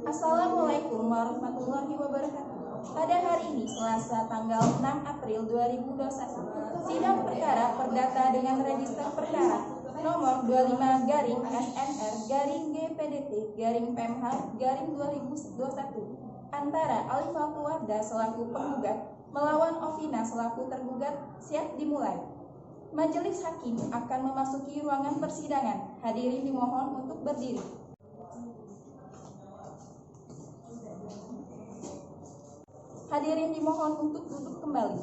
Assalamualaikum warahmatullahi wabarakatuh. Pada hari ini, Selasa tanggal 6 April 2021, sidang perkara perdata dengan register perkara nomor 25-SNR-GPDT-PMH-2021 antara Alifatul Wardah selaku penggugat melawan Ovina selaku tergugat siap dimulai. Majelis Hakim akan memasuki ruangan persidangan. Hadirin dimohon untuk berdiri. Hadirin dimohon untuk duduk kembali.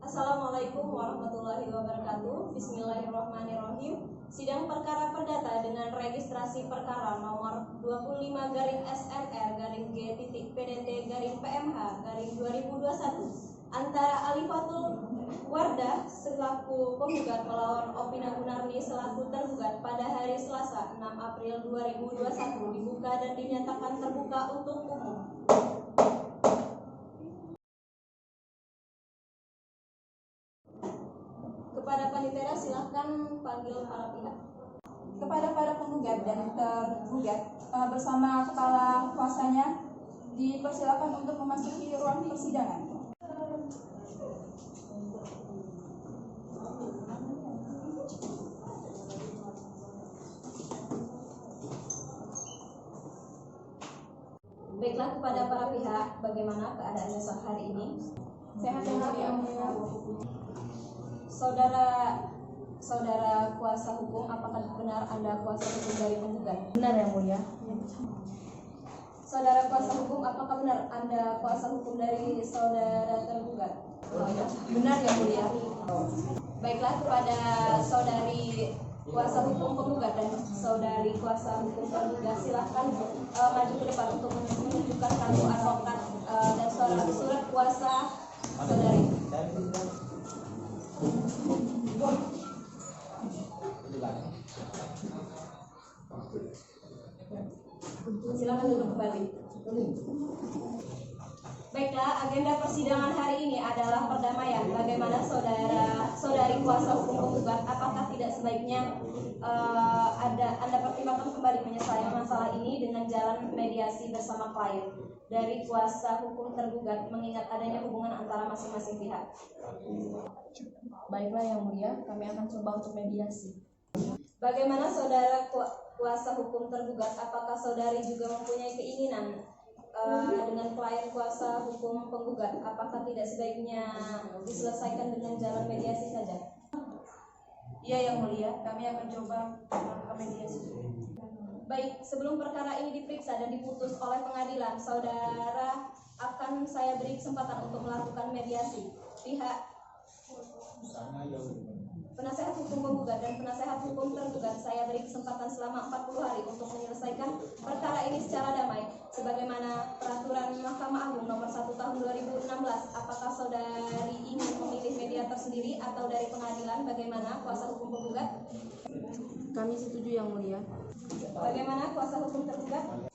Assalamualaikum warahmatullahi wabarakatuh. Bismillahirrahmanirrahim. Sidang perkara perdata dengan registrasi perkara nomor 25-SNR-G.PDT-PMH-2021 antara Alifatul Wardah selaku penggugat melawan Ovina Gunarni selaku tergugat pada hari Selasa 6 April 2021 dibuka dan dinyatakan terbuka untuk umum. Kepada panitia silahkan panggil para pihak. Kepada para penggugat dan tergugat bersama kepala kuasanya dipersilakan untuk memasuki ruang persidangan. Baiklah, kepada para pihak, bagaimana keadaannya saat hari ini? Sehat yang mulia. Saudara kuasa hukum, apakah benar Anda kuasa hukum dari penggugat? Benar yang mulia. Saudara kuasa hukum, apakah benar Anda kuasa hukum dari saudara tergugat? Benar yang mulia. Baiklah, kepada saudari kuasa hukum penggugat dan saudari kuasa hukum tergugat silahkan maju ke depan untuk menunjukkan kartu advokat dan surat kuasa saudari. Silakan duduk kembali. Baiklah, agenda persidangan hari ini adalah perdamaian. Bagaimana saudari kuasa hukum penggugat, apakah tidak sebaiknya Anda pertimbangkan kembali menyelesaikan masalah ini dengan jalan mediasi bersama klien dari kuasa hukum tergugat mengingat adanya hubungan antara masing-masing pihak? Baiklah yang mulia, kami akan coba untuk mediasi. Bagaimana saudara kuasa hukum tergugat, apakah saudari juga mempunyai keinginan dengan klien kuasa hukum penggugat, apakah tidak sebaiknya diselesaikan dengan jalan mediasi saja? Iya yang mulia, kami akan coba melakukan mediasi. Baik, sebelum perkara ini diperiksa dan diputus oleh pengadilan, saudara akan saya beri kesempatan untuk melakukan mediasi. Pihak penasehat hukum penggugat dan penasehat hukum tergugat saya beri kesempatan selama 40 hari untuk menyelesaikan perkara ini secara damai sebagaimana peraturan Mahkamah Agung nomor 1 tahun 2016. Apakah saudari ingin memilih mediator sendiri atau dari pengadilan? Bagaimana kuasa hukum penggugat? Kami setuju yang mulia. Bagaimana kuasa hukum tergugat?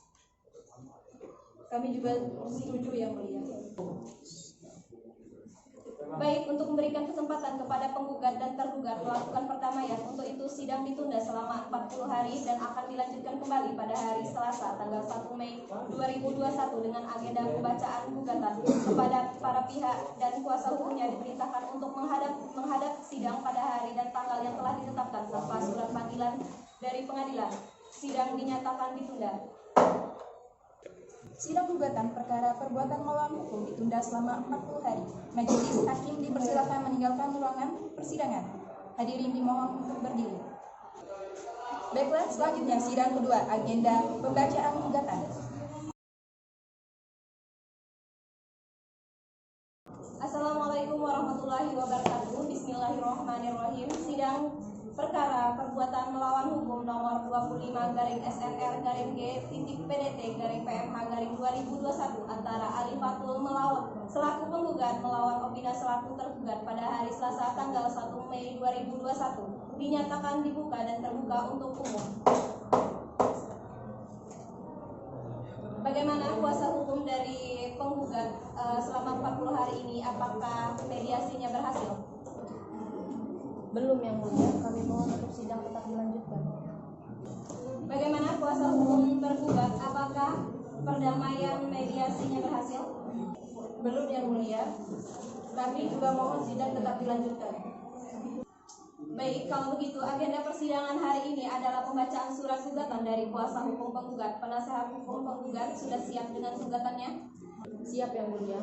Kami juga setuju yang mulia. Baik, untuk memberikan kesempatan kepada penggugat dan tergugat melakukan perdamaian, untuk itu sidang ditunda selama 40 hari dan akan dilanjutkan kembali pada hari Selasa tanggal 1 Mei 2021 dengan agenda pembacaan gugatan kepada para pihak dan kuasa hukumnya diperintahkan untuk menghadap sidang pada hari dan tanggal yang telah ditetapkan tanpa surat panggilan dari pengadilan. Sidang dinyatakan ditunda. Sidang gugatan perkara perbuatan melawan hukum ditunda selama 40 hari. Majelis Hakim dipersilakan meninggalkan ruangan persidangan. Hadirin dimohon untuk berdiri. Baiklah, selanjutnya sidang kedua, agenda pembacaan gugatan. Assalamualaikum warahmatullahi wabarakatuh. Bismillahirrahmanirrahim. Sidang perkara perbuatan melawan hukum nomor 25-SNR-G.PDT-PMH-2021 antara Alifatul selaku penggugat melawan Ovina selaku tergugat pada hari Selasa tanggal 1 Mei 2021 dinyatakan dibuka dan terbuka untuk umum. Bagaimana kuasa hukum dari penggugat selama 40 hari ini, apakah mediasinya berhasil? Belum yang mulia, kami mohon untuk sidang tetap dilanjutkan. Bagaimana kuasa hukum tergugat, apakah perdamaian mediasinya berhasil? Belum yang mulia. Kami juga mohon sidang tetap dilanjutkan. Baik, kalau begitu agenda persidangan hari ini adalah pembacaan surat gugatan dari kuasa hukum penggugat. Penasehat hukum penggugat sudah siap dengan gugatannya? Siap yang mulia.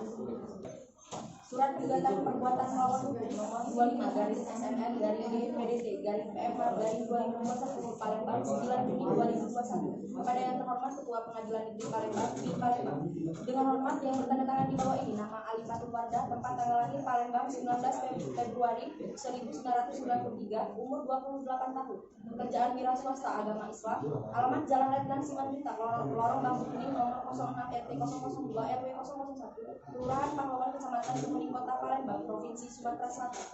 Surat gugatan perbuatan melawan hukum nomor 25 garis SNN garis G PDT garis PMH garis 2021 Palembang 9 Juni 2021 kepada yang terhormat Ketua Pengadilan Negeri Palembang di Palembang. Dengan hormat yang bertanda tangan di bawah ini, nama Ali Fatul Wardah, tempat tanggal lahir Palembang 19 Februari 1993, umur 28 tahun, pekerjaan wira swasta agama Islam, alamat Jalan Letnan Simanjuntak, Lorong Bambu Kuning nomor 06 RT 002 RW 001, Kelurahan Pahlawan, Kecamatan Kemuning, Kota Palembang, Provinsi Sumatera Selatan.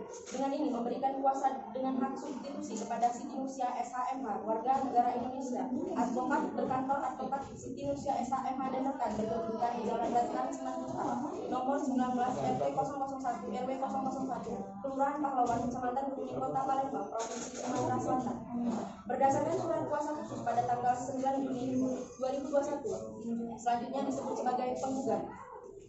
Dengan ini memberikan kuasa dengan hak substitusi kepada Siti Nusia SHMH, warga negara Indonesia, advokat berkantor advokat Siti Nusia SHMH dan rekan berkedudukan di Jalan Letnan Simanjuntak, nomor 19 RT 001 RW 001, Kelurahan Pahlawan, Kecamatan Kemuning, Kota Palembang, Provinsi Sumatera Selatan. Berdasarkan surat kuasa khusus pada tanggal 9 Juni 2021, selanjutnya disebut sebagai penggugat.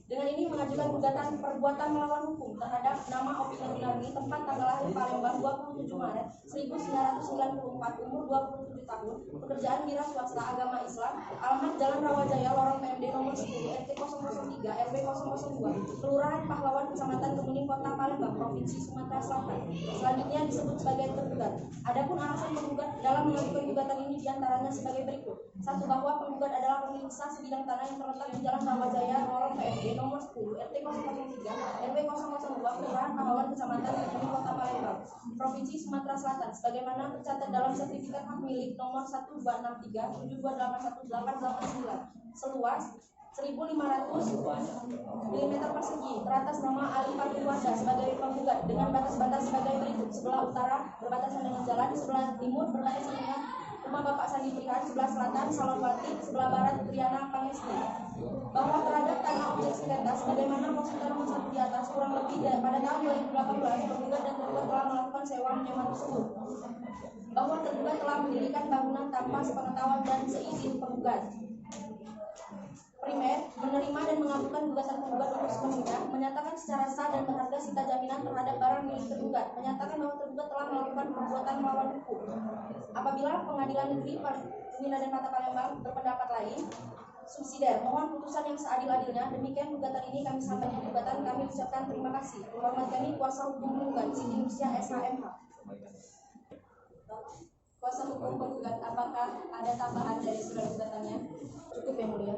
Dengan ini mengajukan gugatan perbuatan melawan hukum terhadap nama Opi Nurmilardi, tempat tanggal lahir Palembang 27 Maret 1994, umur 27 tahun, pekerjaan wira swasta agama Islam, alamat Jalan Rawajaya, Lorong PMD nomor 10 RT 003 RW 002, Kelurahan Pahlawan, Kecamatan Kemuning, Kota Palembang, Provinsi Sumatera Selatan. Selanjutnya disebut sebagai tergugat. Adapun alasan penggugat dalam mengajukan gugatan ini diantaranya sebagai berikut. 1. Bahwa penggugat adalah pemilik sah sebidang tanah yang terletak di Jalan Rawajaya, Lorong PMD nomor 10 RT 003 RW 002, Kelurahan Pahlawan, Kecamatan Kemuning, Kota Palembang, Provinsi Sumatera Selatan, sebagaimana tercatat dalam sertifikat hak milik nomor 126372818889 seluas 1.500 mm persegi teratas nama Ali Fatul Wardah sebagai penggugat dengan batas-batas sebagai berikut. Sebelah utara berbatasan dengan jalan, sebelah timur berbatasan dengan rumah Bapak Sandi Prihan, sebelah selatan Salonwati, sebelah barat Triana Pangesti. Bahwa terhadap tanah objek sengketa sebagaimana maksud nomor 1 di atas, kurang lebih pada tahun 2018 penggugat dan tergugat telah melakukan sewa menyewa tersebut. Bahwa tergugat telah mendirikan bangunan tanpa sepengetahuan dan seizin penggugat. Primer, menerima dan mengabulkan gugatan penggugat untuk sepenuhnya, menyatakan secara sah dan berharga sita jaminan terhadap barang milik tergugat, menyatakan bahwa tergugat telah melakukan perbuatan melawan hukum. Apabila Pengadilan Negeri Pemina dan Kota Palembang berpendapat lain, subsidiar, mohon putusan yang seadil-adilnya. Demikian gugatan ini kami sampaikan gugatan, kami ucapkan terima kasih. Hormat kami kuasa hukum penggugat Siti Nusia SHMH. Kuasa hukum penggugat, apakah ada tambahan dari surat gugatannya? Cukup yang mulia.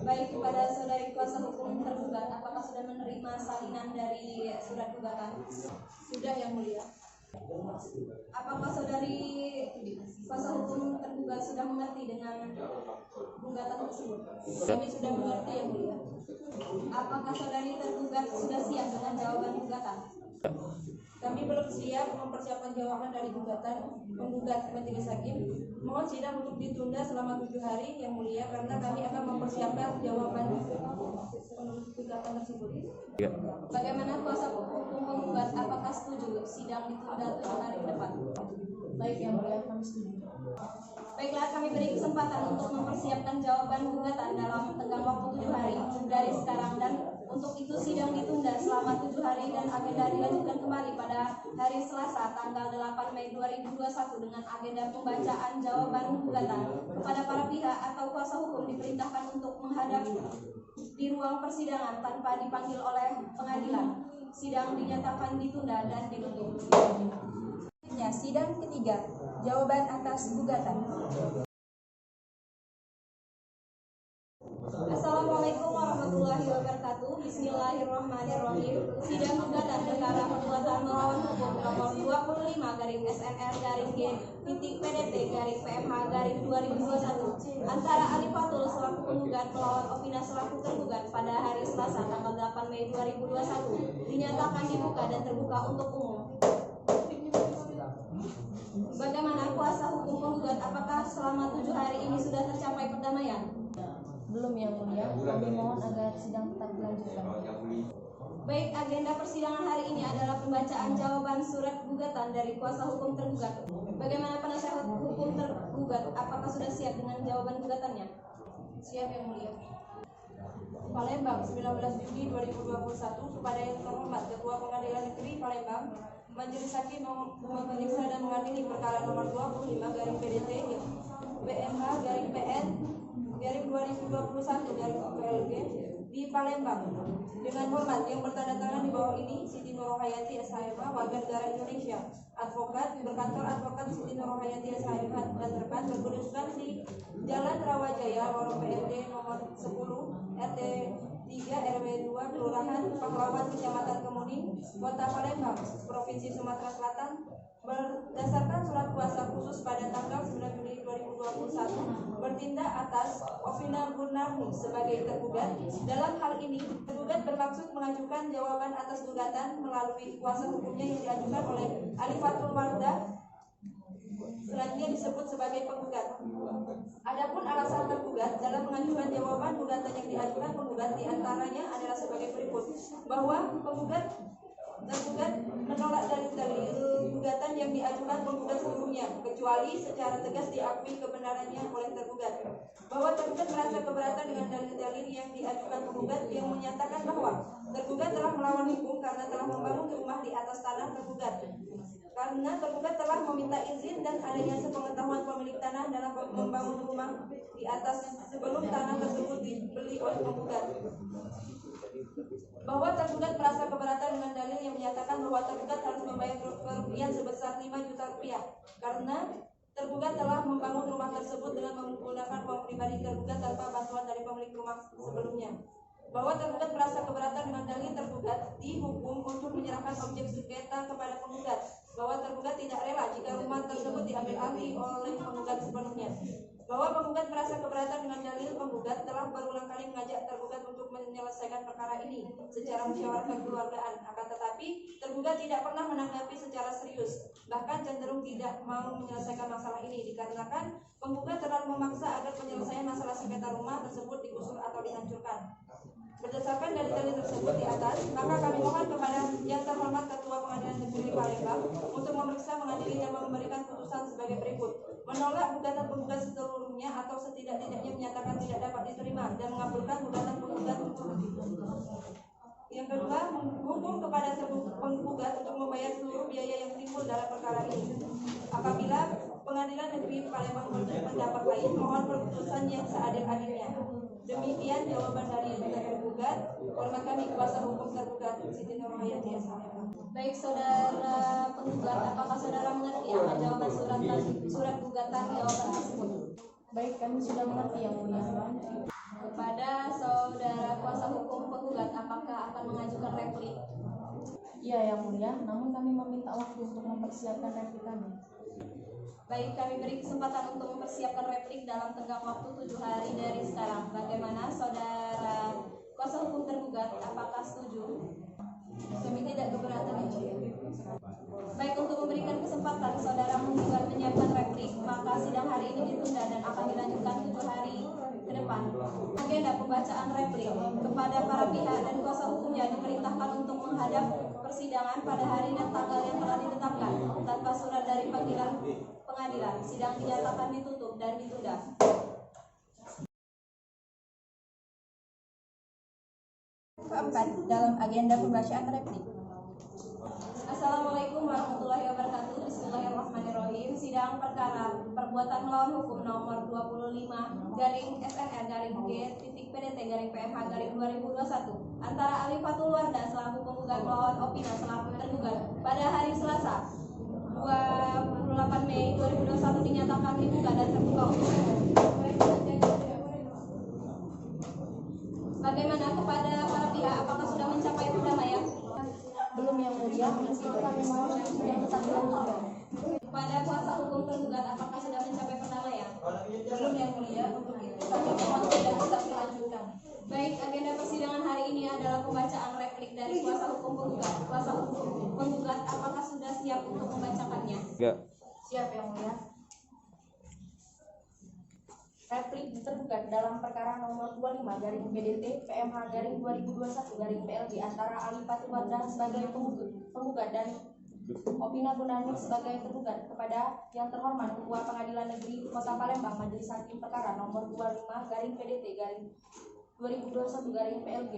Baik, kepada saudari kuasa hukum tergugat, apakah sudah menerima salinan dari surat gugatan? Sudah yang mulia. Apakah saudari kuasa hukum tergugat sudah mengerti dengan gugatan tersebut? Kami sudah mengerti yang mulia. Apakah saudari tergugat sudah siap dengan jawaban gugatan? Kami belum siap mempersiapkan jawaban dari gugatan penggugat majelis hakim. Mohon sidang untuk ditunda selama 7 hari yang mulia karena kami akan mempersiapkan jawaban gugatan tersebut. Bagaimana kuasa hukum penggugat, apakah setuju sidang ditunda 7 hari ke depan? Baik yang mulia, kami setuju. Baiklah, kami beri kesempatan untuk mempersiapkan jawaban gugatan dalam tenggang waktu 7 hari dari sekarang, dan untuk itu sidang ditunda selama 7 hari dan agenda dilanjutkan kembali pada hari Selasa tanggal 8 Mei 2021 dengan agenda pembacaan jawaban gugatan. Kepada para pihak atau kuasa hukum diperintahkan untuk menghadap di ruang persidangan tanpa dipanggil oleh pengadilan. Sidang dinyatakan ditunda dan ditutup. Sidang ketiga, jawaban atas gugatan. Assalamualaikum warahmatullahi wabarakatuh. Bismillahirrahmanirrahim. Sidang gugatan perkara perbuatan melawan hukum nomor 25 garing SNR garing G titik PDT garing PMH garing 2021 antara Ali Fatul selaku penggugat melawan Opina selaku tergugat pada hari Selasa tanggal 8 Mei 2021 dinyatakan dibuka dan terbuka untuk umum. Bagaimana kuasa hukum penggugat, apakah selama 7 hari ini sudah tercapai perdamaian? Belum yang mulia, kami mohon agar sidang tetap dilanjutkan. Baik, agenda persidangan hari ini adalah pembacaan jawaban surat gugatan dari kuasa hukum tergugat. Bagaimana penasehat hukum tergugat, apakah sudah siap dengan jawaban gugatannya? Siap Yang Mulia. Palembang, 19 Juni 2021. Kepada yang terhormat Ketua Pengadilan Negeri Palembang, Majelis Hakim memeriksa dan mengadili perkara nomor 25/PDT PMH PN 2021 PLG di Palembang. Dengan hormat yang bertanda tangan di bawah ini, Siti Nurhayati SHMH, warga negara Indonesia, advokat, berkantor advokat Siti Nurhayati SHMH dan rekan, berkedudukan di Jalan Rawajaya, Lorong PRD nomor 10 RT 3 RW 2 Kelurahan Pahlawan, Kecamatan Kemuning, Kota Palembang, Provinsi Sumatera Selatan, berdasarkan surat kuasa khusus pada tanggal 9 Juni 2021 bertindak atas Ovina Gunarni sebagai tergugat. Dalam hal ini, tergugat bermaksud mengajukan jawaban atas gugatan melalui kuasa hukumnya yang diajukan oleh Alifatul Wardah, selanjutnya disebut sebagai penggugat. Adapun alasan tergugat dalam mengajukan jawaban gugatan yang diajukan penggugat diantaranya adalah sebagai berikut, bahwa tergugat menolak dalil-dalil gugatan yang diajukan penggugat seluruhnya, kecuali secara tegas diakui kebenarannya oleh tergugat. Bahwa tergugat merasa keberatan dengan dalil-dalil yang diajukan penggugat yang menyatakan bahwa tergugat telah melawan hukum karena telah membangun rumah di atas tanah tergugat. Karena tergugat telah meminta izin dan adanya sepengetahuan pemilik tanah dalam membangun rumah di atas sebelum tanah tersebut dibeli oleh penggugat. Bahwa tergugat merasa keberatan dengan dalil yang menyatakan bahwa tergugat harus membayar kerugian sebesar 5 juta rupiah karena tergugat telah membangun rumah tersebut dengan menggunakan uang pribadi tergugat tanpa bantuan dari pemilik rumah sebelumnya. Bahwa tergugat merasa keberatan dengan dalil tergugat dihukum untuk menyerahkan objek sengketa kepada penggugat. Bahwa tergugat tidak rela jika rumah tersebut diambil alih oleh penggugat sebelumnya. Bahwa penggugat merasa keberatan dengan dalil penggugat telah berulang kali mengajak tergugat untuk menyelesaikan perkara ini secara musyawarah kekeluargaan. Akan tetapi tergugat tidak pernah menanggapi secara serius, bahkan cenderung tidak mau menyelesaikan masalah ini dikarenakan penggugat terlalu memaksa agar penyelesaian masalah sengketa rumah tersebut digusur atau dihancurkan. Berdasarkan dalil-dalil tersebut di atas, maka kami mohon kepada yang terhormat Ketua Pengadilan Negeri Palembang untuk memeriksa, mengadili, dan memberikan putusan sebagai berikut: menolak gugatan penggugat seluruhnya atau setidak-tidaknya menyatakan tidak dapat diterima dan mengabulkan gugatan penggugat. Yang kedua, menghukum kepada penggugat untuk membayar seluruh biaya yang timbul dalam perkara ini. Apabila Pengadilan Negeri Palembang berpendapat lain, mohon perputusan yang seadil-adilnya. Demikian jawaban dari tergugat. Hormat kami kuasa hukum tergugat Siti Nurhayati SHMH. Baik saudara penggugat, apakah saudara mengerti akan jawaban surat gugatan jawaban tersebut? Baik, kami sudah mengerti Yang Mulia. Kepada saudara kuasa hukum penggugat, apakah akan mengajukan replik? Iya Yang Mulia, namun kami meminta waktu untuk mempersiapkan replik kami. Baik, kami beri kesempatan untuk mempersiapkan replik dalam tenggang waktu 7 hari dari sekarang. Bagaimana saudara kuasa hukum tergugat, apakah setuju? Kami tidak keberatan Yang Mulia. Baik, untuk memberikan kesempatan saudara penggugat menyiapkan replik, maka sidang hari ini ditunda dan akan dilanjutkan 7 hari ke depan. Agenda pembacaan replik kepada para pihak dan kuasa hukumnya diperintahkan untuk menghadap persidangan pada hari dan tanggal yang telah ditetapkan tanpa surat dari panggilan pengadilan. Sidang dinyatakan ditutup dan ditunda. Keempat, dalam agenda pembacaan replik. Assalamualaikum warahmatullahi wabarakatuh. Bismillahirrahmanirrahim. Sidang perkara perbuatan melawan hukum nomor 25/SNR-G.PDT-PMH-2021 antara Alifatul Wardah selaku penggugat melawan Opina selaku tergugat pada hari Selasa 28 Mei 2021 dinyatakan dibuka dan terbuka untuk umum. Bagaimana kepada para pihak, apakah sudah mencapai perdamaian? Belum Yang Mulia, meskipun kami mohon sudah tetap dilanjutkan. Kepada kuasa hukum tergugat, apakah sudah mencapai perdamaian? Belum Yang Mulia, untuk itu kami mohon sudah tetap dilanjutkan. Baik, agenda persidangan hari ini adalah pembacaan replik dari kuasa hukum penggugat. Kuasa hukum penggugat, apakah sudah siap untuk membacakannya? Siap Yang Mulia. Replik tergugat dalam perkara nomor 25/PDT PMH-2021-PLG antara Alifatul Wardah sebagai penggugat dan Opina Gunani sebagai tergugat kepada yang terhormat Ketua Pengadilan Negeri Kota Palembang Majelis Hakim Perkara nomor 25/PDT/2021/PLG.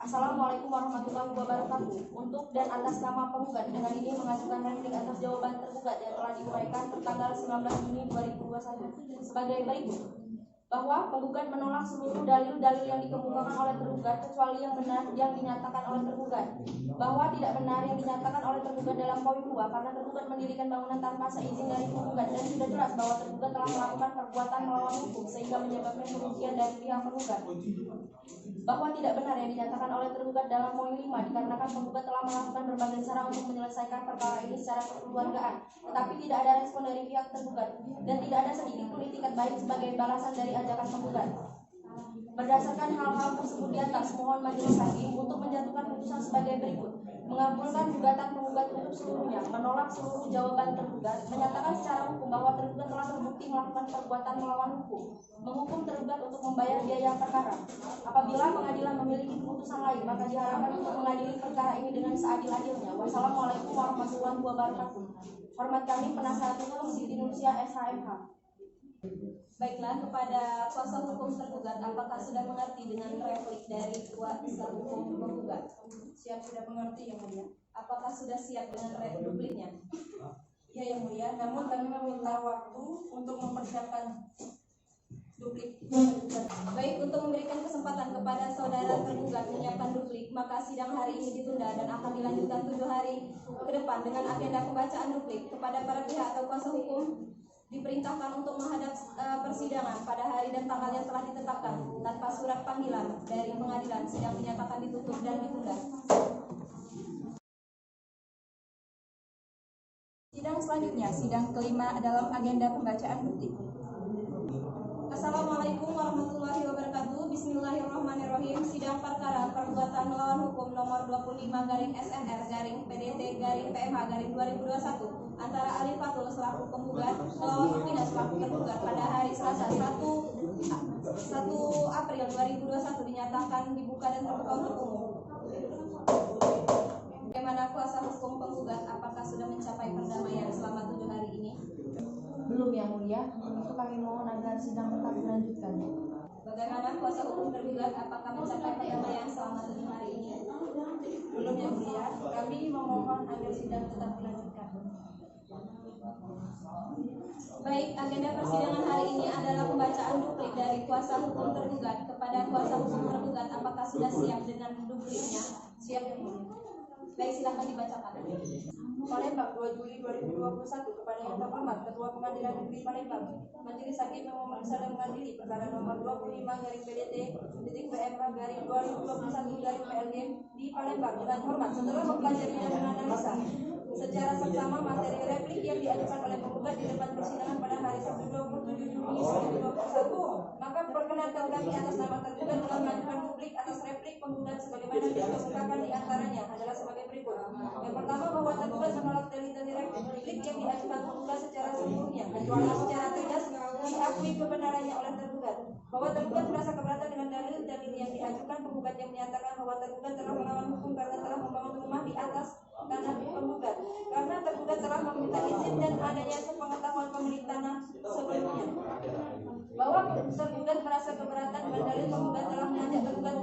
Assalamualaikum warahmatullahi wabarakatuh. Untuk dan atas nama penggugat dengan ini mengajukan replik atas jawaban tergugat yang telah diuraikan tertanggal 19 Juni 2021 sebagai berikut. Bahwa penggugat menolak seluruh dalil-dalil yang dikemukakan oleh tergugat kecuali yang benar yang dinyatakan oleh tergugat. Bahwa tidak benar yang dinyatakan oleh tergugat dalam poin 2 karena tergugat mendirikan bangunan tanpa seizin dari penggugat dan sudah jelas bahwa tergugat telah melakukan perbuatan melawan hukum sehingga menyebabkan kerugian dari pihak penggugat. Bahwa tidak benar yang dinyatakan oleh tergugat dalam poin 5 dikarenakan penggugat telah melakukan berbagai cara untuk menyelesaikan perkara ini secara kekeluargaan, tetapi tidak ada respon dari pihak tergugat dan tidak ada sedikit pun itikat baik sebagai balasan dari ajakan penggugat. Berdasarkan hal-hal tersebut di atas, mohon majelis hakim untuk menjatuhkan putusan sebagai berikut: mengabulkan gugatan penggugat untuk seluruhnya, menolak seluruh jawaban tergugat, menyatakan secara hukum bahwa tergugat telah terbukti melakukan perbuatan melawan hukum, menghukum tergugat untuk membayar biaya perkara. Apabila pengadilan memiliki keputusan lain, maka diharapkan untuk mengadili perkara ini dengan seadil-adilnya. Wassalamualaikum warahmatullahi wabarakatuh. Hormat kami penasehat hukum Siti Nursia SHMH. Baiklah, kepada kuasa hukum tergugat, apakah sudah mengerti dengan replik dari kuasa hukum penggugat? Siap, sudah mengerti yang mulia. Apakah sudah siap dengan repliknya? Ya yang mulia, namun kami meminta waktu untuk mempersiapkan duplik. Baik, untuk memberikan kesempatan kepada saudara tergugat menyiapkan duplik, maka sidang hari ini ditunda dan akan dilanjutkan 7 hari ke depan dengan agenda pembacaan duplik. Kepada para pihak atau kuasa hukum diperintahkan untuk menghadap persidangan pada hari dan tanggal yang telah ditetapkan tanpa surat panggilan dari pengadilan. Sidang dinyatakan ditutup dan ditunda. Sidang selanjutnya, sidang kelima dalam agenda pembacaan duplik. Assalamualaikum warahmatullahi wabarakatuh. Bismillahirrahmanirrahim. Sidang perkara perbuatan melawan hukum nomor 25/SNR/PDT/PMH/2021 antara Ali Fatul selaku penggugat melawan Rufina selaku tergugat pada hari Selasa 1 April 2021 dinyatakan dibuka dan terbuka untuk umum. Bagaimana kuasa hukum penggugat, apakah sudah mencapai perdamaian selama 7 hari ini? Belum yang mulia, untuk itu kami mohon agar sidang tetap dilanjutkan. Bagaimana kuasa hukum tergugat, apakah mencapai perdamaian selama 7 hari ini? Belum yang mulia, kami memohon agar sidang tetap dilanjutkan. Baik, agenda persidangan hari ini adalah pembacaan duplik dari kuasa hukum tergugat. Kepada kuasa hukum tergugat, apakah sudah siap dengan dupliknya? Siap yang mulia. Baik, silakan dibacakan. Palembang 2 Juli 2021 kepada yang terhormat Ketua Pengadilan Negeri Palembang Majelis Hakim yang memeriksa dan mengadili perkara nomor 25/PDT/PMH/2021/PLG di Palembang. Dengan hormat, setelah mempelajari dan menganalisa secara seksama materi replik yang diajukan oleh penggugat di depan persidangan pada hari Sabtu 27 Juni 2021, maka perkenankan kami atas nama tergugat telah mengajukan duplik atas replik penggugat sebagaimana dikemukakan di antaranya adalah sebagai berikut. Yang pertama, bahwa tergugat menolak dalil-dalil replik yang diajukan penggugat secara seluruhnya kecuali secara tegas diakui kebenarannya oleh tergugat. Bahwa tergugat merasa keberatan dengan dalil-dalil yang diajukan penggugat yang menyatakan bahwa tergugat telah melawan hukum karena telah membangun rumah di atas tanah penggugat, karena tergugat telah meminta izin dan adanya sepengetahuan pemilik tanah sebelumnya. Bahwa tergugat merasa keberatan dengan dalil penggugat telah mengajak tergugat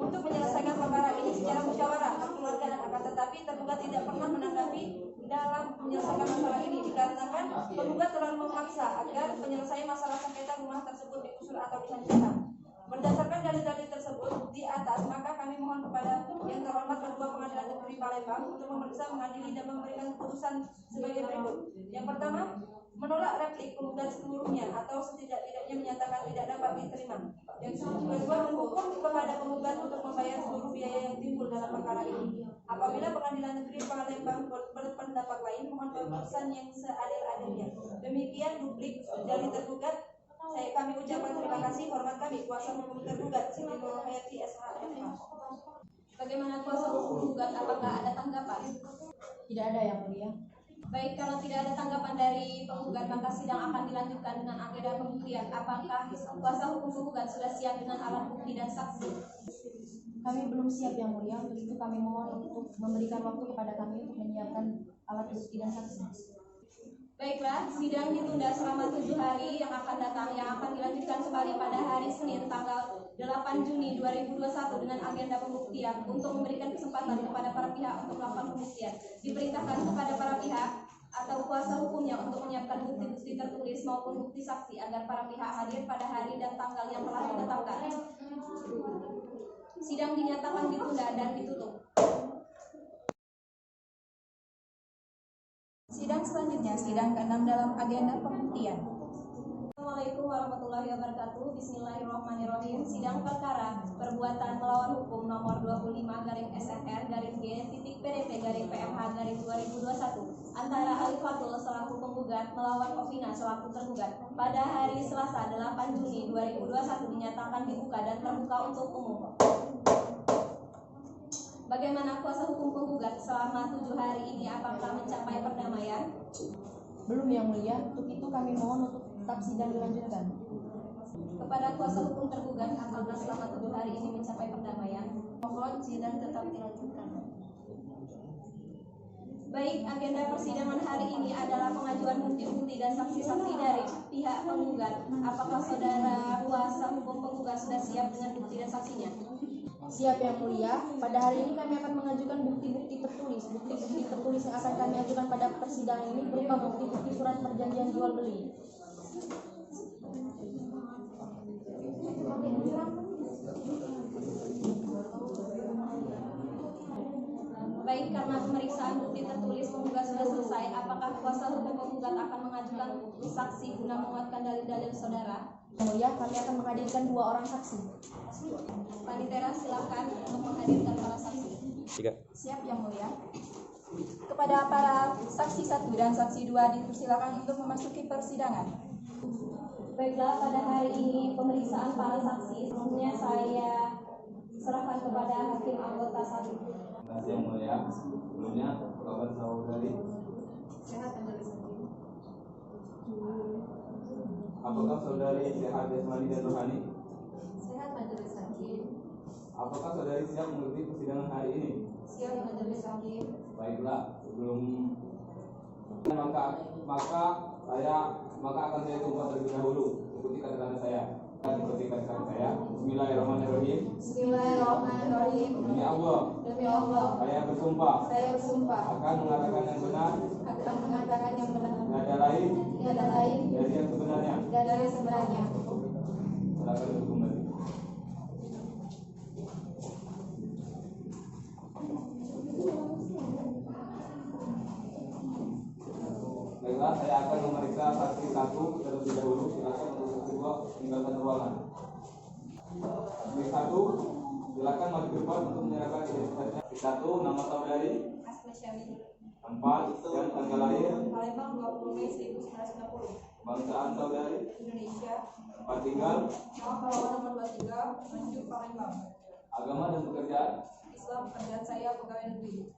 untuk menyelesaikan perkara ini secara musyawarah kekeluargaan, akan tetapi tergugat tidak pernah menanggapi dalam menyelesaikan masalah ini dikarenakan penggugat telah memaksa agar penyelesaian masalah sengketa rumah tersebut digusur atau dihancurkan. Berdasarkan dalil-dalil tersebut di atas, maka kami mohon kepada yang terhormat Ketua Pengadilan Negeri Palembang untuk memeriksa, mengadili, dan memberikan keputusan sebagai berikut. Yang pertama, menolak replik penggugat seluruhnya atau setidak-tidaknya menyatakan tidak dapat diterima. Yang kedua, menghukum kepada penggugat untuk membayar seluruh biaya yang timbul dalam perkara ini. Apabila Pengadilan Negeri Palembang berpendapat lain, mohon keputusan yang seadil-adilnya. Demikian duplik dari tergugat. Kami ucapkan terima kasih. Hormat kami kuasa hukum tergugat Siti Nurhayati SHMH. Bagaimana kuasa hukum penggugat, apakah ada tanggapan? Tidak ada yang mulia. Baik, kalau tidak ada tanggapan dari penggugat, maka sidang akan dilanjutkan dengan agenda pembuktian. Apakah kuasa hukum penggugat sudah siap dengan alat bukti dan saksi? Kami belum siap yang mulia, untuk itu kami mohon untuk memberikan waktu kepada kami untuk menyiapkan alat bukti dan saksi. Baiklah, sidang ditunda selama 7 hari yang akan datang, yang akan dilanjutkan kembali pada hari Senin tanggal 8 Juni 2021 dengan agenda pembuktian. Untuk memberikan kesempatan kepada para pihak untuk melakukan pembuktian, diperintahkan kepada para pihak atau kuasa hukumnya untuk menyiapkan bukti-bukti tertulis maupun bukti saksi agar para pihak hadir pada hari dan tanggal yang telah ditetapkan. Sidang dinyatakan ditunda dan ditutup. Sidang selanjutnya, sidang ke-6 dalam agenda pembuktian. Assalamualaikum warahmatullahi wabarakatuh. Bismillahirrahmanirrahim. Sidang perkara perbuatan melawan hukum nomor 25/SNR/G.PDP/PMH/2021 antara Ali Fatul selaku penggugat melawan Ovina selaku tergugat pada hari Selasa 8 Juni 2021 dinyatakan dibuka dan terbuka untuk umum. Bagaimana kuasa hukum penggugat selama 7 hari ini, apakah mencapai perdamaian? Belum, Yang Mulia. Untuk itu kami mohon untuk tetap sidang dilanjutkan. Kepada kuasa hukum tergugat, apakah selama 7 hari ini mencapai perdamaian? Mohon sidang tetap dilanjutkan. Baik, agenda persidangan hari ini adalah pengajuan bukti-bukti dan saksi-saksi dari pihak penggugat. Apakah saudara kuasa hukum penggugat sudah siap dengan bukti dan saksinya? Siap, Yang Mulia. Pada hari ini kami akan mengajukan bukti-bukti tertulis. Bukti-bukti tertulis yang akan kami ajukan pada persidangan ini berupa bukti-bukti surat perjanjian jual beli. Baik, karena pemeriksaan bukti tertulis penggugat sudah selesai, apakah kuasa hukum penggugat akan mengajukan saksi guna menguatkan dalil-dalil saudara? Yang Mulia, kami akan menghadirkan 2 orang saksi. Panitera, silakan untuk menghadirkan para saksi. Siap, Yang Mulia. Kepada para saksi 1 dan saksi 2 dipersilakan untuk memasuki persidangan. Baiklah, pada hari ini pemeriksaan para saksi sebelumnya saya serahkan kepada hakim anggota 1. Terima kasih Yang Mulia. Sebelumnya, kabar saudari? Sehat, Majelis Hakim. Apakah saudari sehat jasmani dan rohani? Sehat, Majelis Hakim. Apakah saudari siap mengikuti persidangan hari ini? Siap, Majelis Hakim. Baiklah, sebelum maka akan saya tumpah terlebih dahulu. Ikuti kata-kata saya. Ikuti kata-kata saya. Bismillahirrahmanirrahim. Bismillahirrahmanirrahim. Demi Allah, Demi Allah, saya bersumpah saya bersumpah akan mengatakan yang benar, akan mengatakan yang benar, tiada lain tiada lain dari yang sebenarnya. dari sebenarnya. Silakan duduk kembali. Baiklah, saya akan memeriksa saksi 1 terlebih dahulu. Silakan untuk saksi 2 tinggalkan ruangan. Saksi 1, silakan maju ke depan untuk menyerahkan identitasnya. Saksi 1, nama saudari, Asma Syamil, tempat dan tanggal lahir, Palembang 20 Mei 1990, kebangsaan saudari, Indonesia, tempat tinggal, Nama Pahlawan nomor 23, Manjuk Palembang, agama dan pekerjaan. Islam, pekerjaan saya pegawai negeri.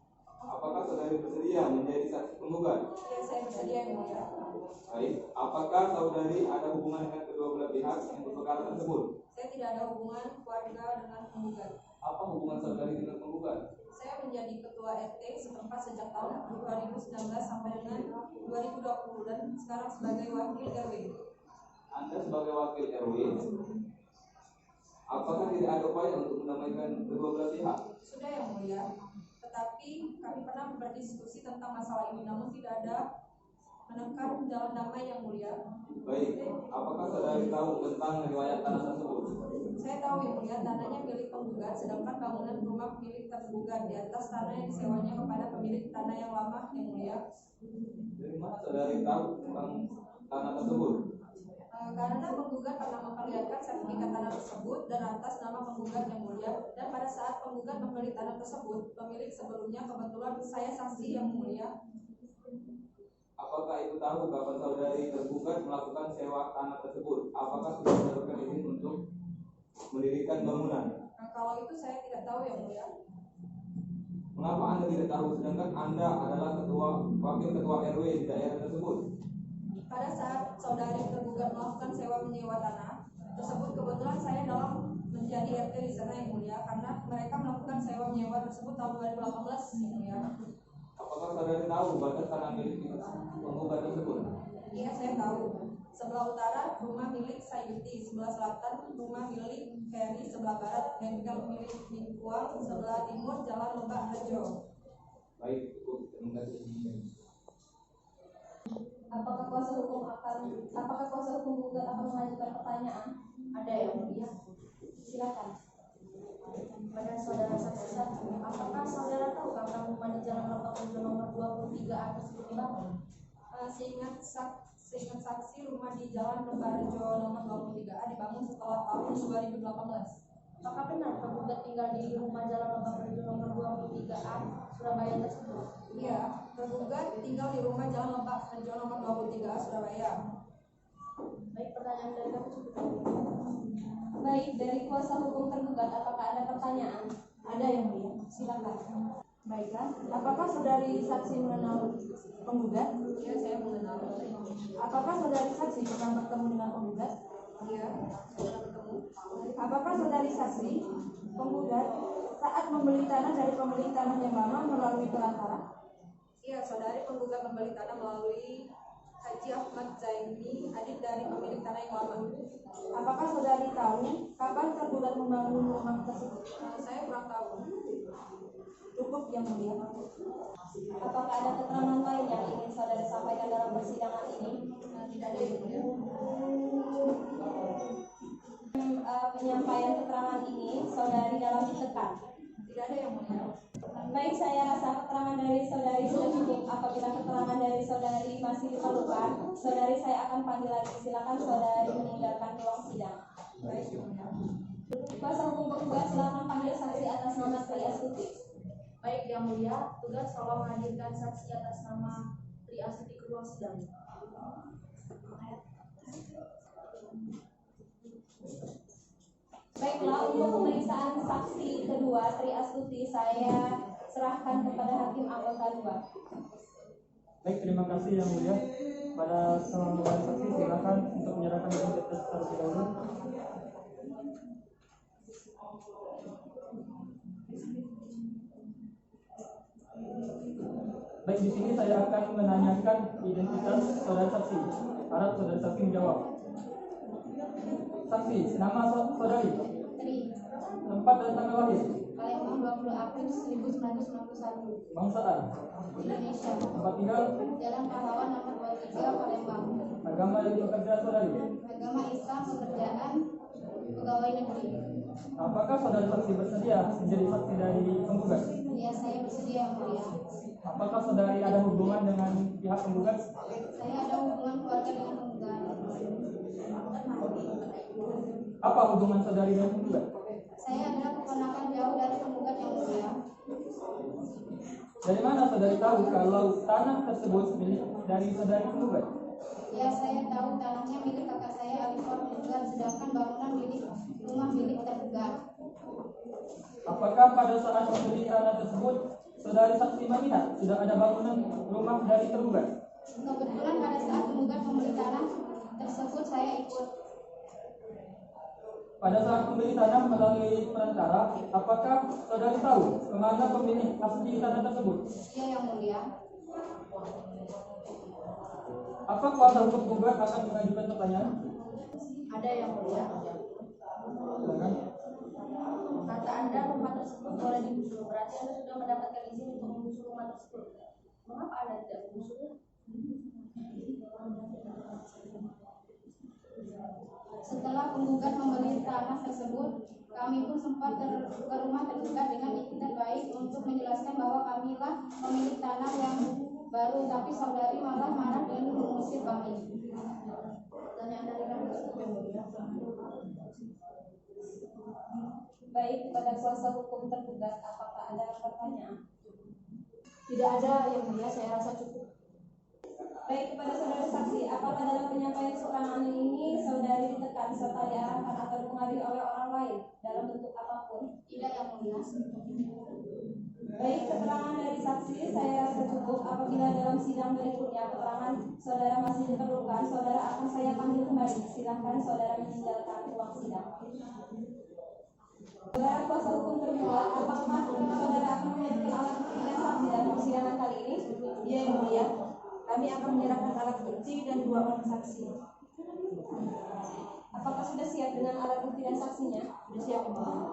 Apakah saudari bersedia menjadi saksi penggugat? Ya, saya bersedia, Yang Mulia. Baik, apakah saudari ada hubungan dengan kedua belah pihak yang berperkara tersebut? Saya tidak ada hubungan keluarga dengan penggugat. Apa hubungan saudari dengan penggugat? Saya menjadi ketua RT setempat sejak tahun 2019 sampai dengan 2020 dan sekarang sebagai wakil RW. Anda sebagai wakil RW, apakah tidak ada upaya untuk mendamaikan kedua belah pihak? Sudah, Yang Mulia. Tetapi kami pernah berdiskusi tentang masalah ini, namun tidak ada menekan jalan damai, Yang Mulia. Baik, apakah saudari tahu tentang riwayat tanah tersebut? Saya tahu, Yang Mulia, tanahnya milik penggugat, sedangkan bangunan rumah milik tergugat di atas tanah yang disewanya kepada pemilik tanah yang lama, Yang Mulia. Dari mana saudari tahu tentang tanah tersebut? Karena penggugat pernah memperlihatkan sertifikat tanah tersebut dan atas nama penggugat, Yang Mulia. Dan pada saat penggugat membeli tanah tersebut, pemilik sebelumnya kebetulan saya saksi, Yang Mulia. Apakah itu tahu kapan saudari tergugat melakukan sewa tanah tersebut? Apakah sudah mendapatkan izin untuk mendirikan bangunan? Kalau itu saya tidak tahu, Yang Mulia. Mengapa Anda tidak tahu sedangkan Anda adalah wakil ketua RW di daerah tersebut? Pada saat saudari tergugat melakukan sewa menyewa tanah tersebut, kebetulan saya dalam menjadi RT di sana, Yang Mulia, karena mereka melakukan sewa menyewa tersebut tahun 2018, Yang Mulia. Apa Apakah saudari tahu batas tanah milik penggugat tersebut? Iya, saya tahu. Sebelah utara rumah milik Sayuti, sebelah selatan rumah milik Ferry, sebelah barat bengkel milik Mingkuang, sebelah timur jalan Lebak Harjo. Baik, cukup. Terima kasih. Apakah kuasa hukum gugat akan mengajukan pertanyaan? Ada yang mulia. Silakan. Pada saudara saksi satu, apakah saudara tahu kapan rumah di Jalan Lebak Harjo nomor 23A tersebut dibangun? Seingat saksi, rumah di Jalan Lebak Harjo nomor 23A dibangun setelah tahun 2018. Apakah benar penggugat tinggal di rumah Jalan Lebak Harjo nomor 23A Surabaya tersebut? Iya, tergugat tinggal di rumah Jalan Lebak Harjo nomor 23A Surabaya. Baik, pertanyaan dari kami cukup. Baik, dari kuasa hukum tergugat, apakah ada pertanyaan? Ada yang mulia. Silakan. Baiklah, apakah saudari saksi mengenal penggugat? Iya, saya mengenal. Apakah saudari saksi pernah bertemu dengan penggugat? Iya, saya bertemu. Apakah saudari saksi penggugat saat membeli tanah dari pemilik tanah yang lama melalui perantara? Iya, saudari penggugat membeli tanah melalui Haji Ahmad Zaini, adik dari pemilik tanah yang lama. Apakah saudari tahu kapan tergugat membangun rumah tersebut? Saya kurang tahu. Cukup yang mulia. Apakah ada keterangan lain yang ingin saudara sampaikan dalam persidangan ini? Tidak ada yang mulia. Penyampaian keterangan ini saudari dalam ditekan. Tidak ada yang mulia. Baik, saya rasa keterangan dari saudari sudah cukup. Apabila keterangan dari saudari masih diperlukan, saudari saya akan panggil lagi. Silakan saudari meninggalkan ruang sidang. Baik, yang mulia. Kuasa hukum penggugat, silakan panggil saksi atas nama Tri Astuti. Baik yang mulia, tugas tolong hadirkan saksi atas nama Tri Astuti ke ruang sidang. Baiklah, untuk pemeriksaan saksi kedua Tri Astuti, saya serahkan kepada Hakim Anggota 2. Baik, terima kasih yang mulia. Pada semua saksi silakan untuk menyerahkan identitas terlebih dahulu. Baik, di sini saya akan menanyakan identitas saudara saksi. Harap saudara saksi menjawab. Saksi, nama saudari, Tri, tempat dan tanggal lahir, Palembang 20 April 1991, bangsaan, Indonesia, tempat tinggal, Jalan Pahlawan nomor 23 Palembang, agama dan pekerjaan saudari. agama Islam, pekerjaan pegawai negeri. Apakah saudara saksi bersedia menjadi saksi dari penggugat? Ya, saya bersedia yang mulia. Apakah saudari ada hubungan dengan pihak penggugat? Saya ada hubungan keluarga dengan penggugat. Apa hubungan saudari dengan penggugat? Saya adalah keponakan jauh dari penggugat yang mulia. Dari mana saudari tahu kalau tanah tersebut milik dari saudari penggugat? Ya, saya tahu tanahnya milik kakak saya Alifah penggugat, sedangkan bangunan milik rumah milik tergugat. Apakah pada saat membeli tanah tersebut saudari saksi melihat sudah ada bangunan rumah dari tergugat? Kebetulan pada saat penggugat membeli tanah tersebut saya ikut. Pada saat membeli tanah melalui perantara, apakah saudari tahu kemana pemilik asli tanah tersebut? Iya yang mulia. Apa kuasa hukum penggugat akan mengajukan pertanyaan? Ada yang mulia. Silakan. Kata Anda rumah tersebut boleh digusur, berarti Anda sudah mendapatkan izin untuk menggusur rumah tersebut. Mengapa Anda tidak menggusurnya? Setelah penggugat membeli tanah tersebut, kami pun sempat ke rumah tergugat dengan itikat baik untuk menjelaskan bahwa kamilah pemilik tanah yang baru, tapi saudari malah marah dan mengusir kami. Pertanyaan dari kami cukup yang mulia. Baik, kepada kuasa hukum tergugat, apakah ada pertanyaan? Tidak ada yang mulia, saya rasa cukup. Baik, kepada saudara saksi, apakah dalam penyampaian keterangan ini saudari ditekan serta diarahkan atau dipengaruhi oleh orang lain dalam bentuk apapun? Tidak yang mulia. Baik, keterangan dari saksi saya rasa cukup. Apabila dalam sidang berikutnya keterangan saudara masih diperlukan, saudara akan saya panggil kembali. Silahkan saudara meninggalkan ruang sidang. Saudara kuasa hukum tergugat, apakah saudara akan mengajukan alat bukti dan saksi dalam persidangan kali ini? Iya yang mulia, kami akan menyerahkan alat bukti dan 2 orang saksi. Apakah sudah siap dengan alat bukti dan saksinya? Sudah siap yang mulia.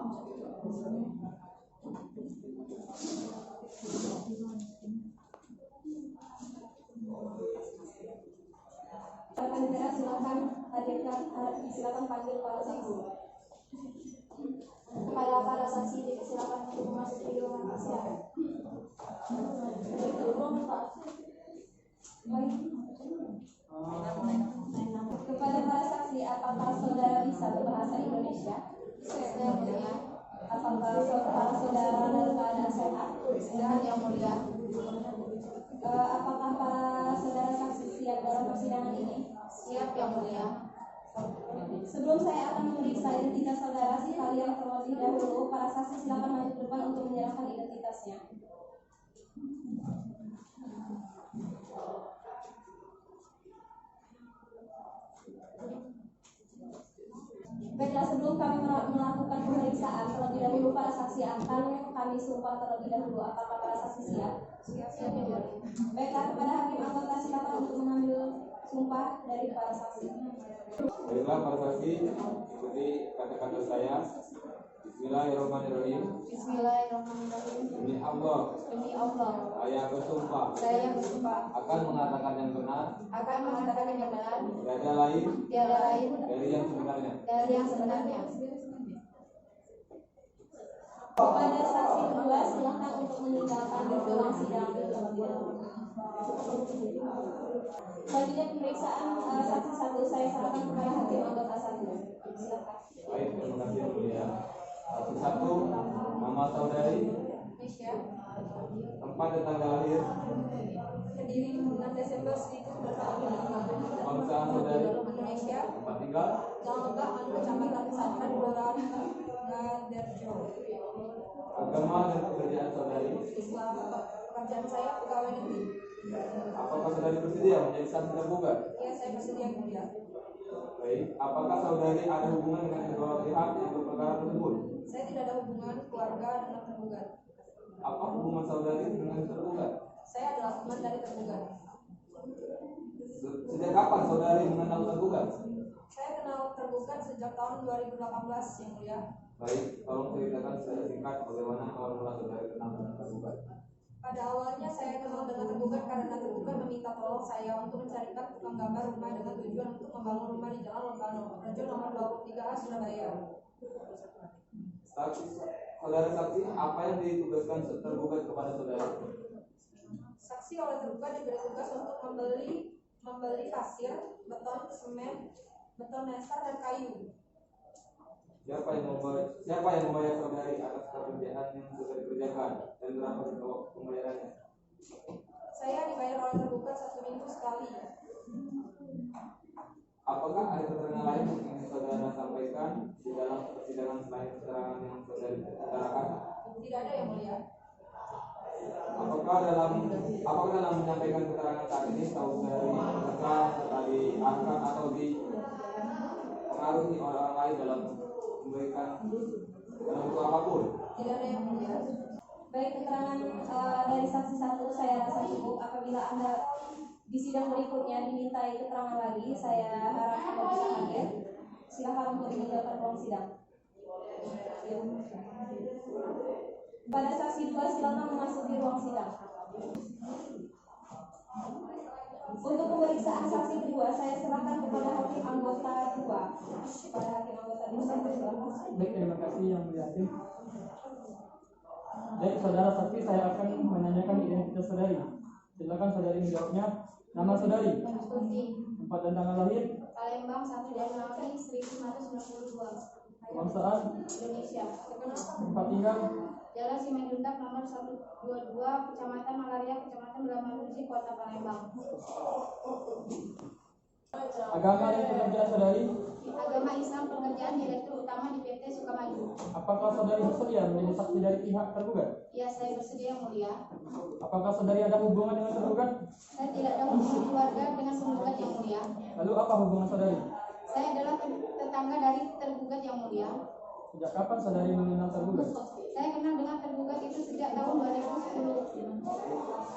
Negara silakan hadirkan, silakan panggil para saksi. Kepada para saksi dipersilakan untuk memasuki ruangan persidangan. Kepada para saksi, apakah saudara bisa berbahasa Indonesia? Saya mulia. Apakah saudara dalam keadaan sehat? Sehat yang mulia. Apakah para saudara saksi siap dalam persidangan ini? Siap yang mulia. Sebelum saya akan memeriksa identitas saudara sekalian, terlebih dahulu para saksi silakan maju ke depan untuk menyerahkan identitasnya. Baiklah, sebelum kami melakukan pemeriksaan, terlebih dahulu para saksi akan kami sumpah terlebih dahulu. Apakah para saksi siap? Siap yang mulia. Baiklah, kepada hakim anggota silakan untuk mengambil sumpah dari para saksi. Baiklah para saksi, ikuti kata-kata saya. Bismillahirrahmanirrahim. Bismillahirrahmanirrahim. Demi Allah, Demi Allah, saya bersumpah saya bersumpah akan mengatakan yang benar, akan mengatakan yang benar, tiada lain tiada lain dari yang sebenarnya. dari yang sebenarnya. Kepada saksi kedua silakan untuk meninggalkan ruang sidang terlebih dahulu. Selanjutnya pemeriksaan saksi satu, saya serahkan kepada hakim anggota satu. Silakan. Baik, terima kasih yang mulia. Satu, nama saudari, Indonesia, tempat dan tanggal lahir, Kediri 6 Desember 1945. bangsaan saudari, Indonesia, tempat tinggal, Jalan Lebak, Kecamatan Pesantren, Kelurahan Ngaderjo. agama dan pekerjaan saudari. Islam, pekerjaan saya pegawai negeri. Apakah saudari bersedia menjadi saksi tergugat? Ya, saya bersedia yang mulia. Baik, apakah saudari ada hubungan dengan kedua pihak yang berperkara tersebut? Saya tidak ada hubungan keluarga dengan tergugat. Apa hubungan saudari dengan tergugat? Saya adalah teman dari tergugat. Sejak kapan saudari mengenal tergugat? Saya kenal tergugat sejak tahun 2018 yang mulia. Baik, tolong ceritakan secara singkat bagaimana awal mula saudari kenal dengan tergugat. Pada awalnya saya kenal dengan tergugat karena tergugat meminta tolong saya untuk mencarikan tukang gambar rumah dengan tujuan untuk membangun rumah di Jalan Lebano, Rejo nomor 23A, Surabaya. Saudara saksi, apa yang ditugaskan tergugat kepada saudara? Saksi oleh tergugat diberi tugas untuk membeli pasir, beton, semen, beton dasar dan kayu. Siapa yang membayar saudari atas pekerjaan yang sudah dikerjakan dan berapa waktu pembayarannya? Saya dibayar oleh tergugat 1 minggu sekali. Apakah ada keterangan lain yang ingin saudara sampaikan di dalam persidangan selain keterangan yang saudara utarakan? Tidak ada yang mulia. Apakah dalam menyampaikan keterangan saat ini saudari terekam serta diangkat atau dipengaruhi orang lain dalam memberikan dalam bentuk apapun? Tidak ada yang mulia. Baik, keterangan dari saksi satu saya rasa cukup. Apabila Anda di sidang berikutnya dimintai keterangan lagi, saya harap Anda bisa hadir. Silakan untuk meninggalkan ruang sidang. Pada saksi dua silakan memasuki ruang sidang. Untuk pemeriksaan saksi kedua, saya serahkan kepada hakim anggota 2. Kepada hakim anggota 2, silakan. Baik, terima kasih yang mulia hakim. Baik, saudara saksi, saya akan menanyakan identitas saudari. Silakan saudari menjawabnya. Nama saudari, Tuti, tempat dan tanggal lahir, Palembang 1 Januari 1992. kebangsaan, Indonesia. tempat tinggal, Jalan Simanjuntak nomor 122, Kecamatan Malaria, Kecamatan Belamanuji, Kota Palembang. agama dan pekerjaan saudari. Agama Islam, pekerjaan direktur utama di PT Sukamaju. Apakah saudari bersedia menjadi saksi dari pihak tergugat? Ya, saya bersedia yang mulia. Apakah saudari ada hubungan dengan tergugat? Saya tidak ada hubungan keluarga dengan penggugat yang mulia. Lalu apa hubungan saudari? Saya adalah tetangga dari tergugat yang mulia. Sejak kapan saudari mengenal tergugat? Saya kenal dengan tergugat itu sejak tahun 2010.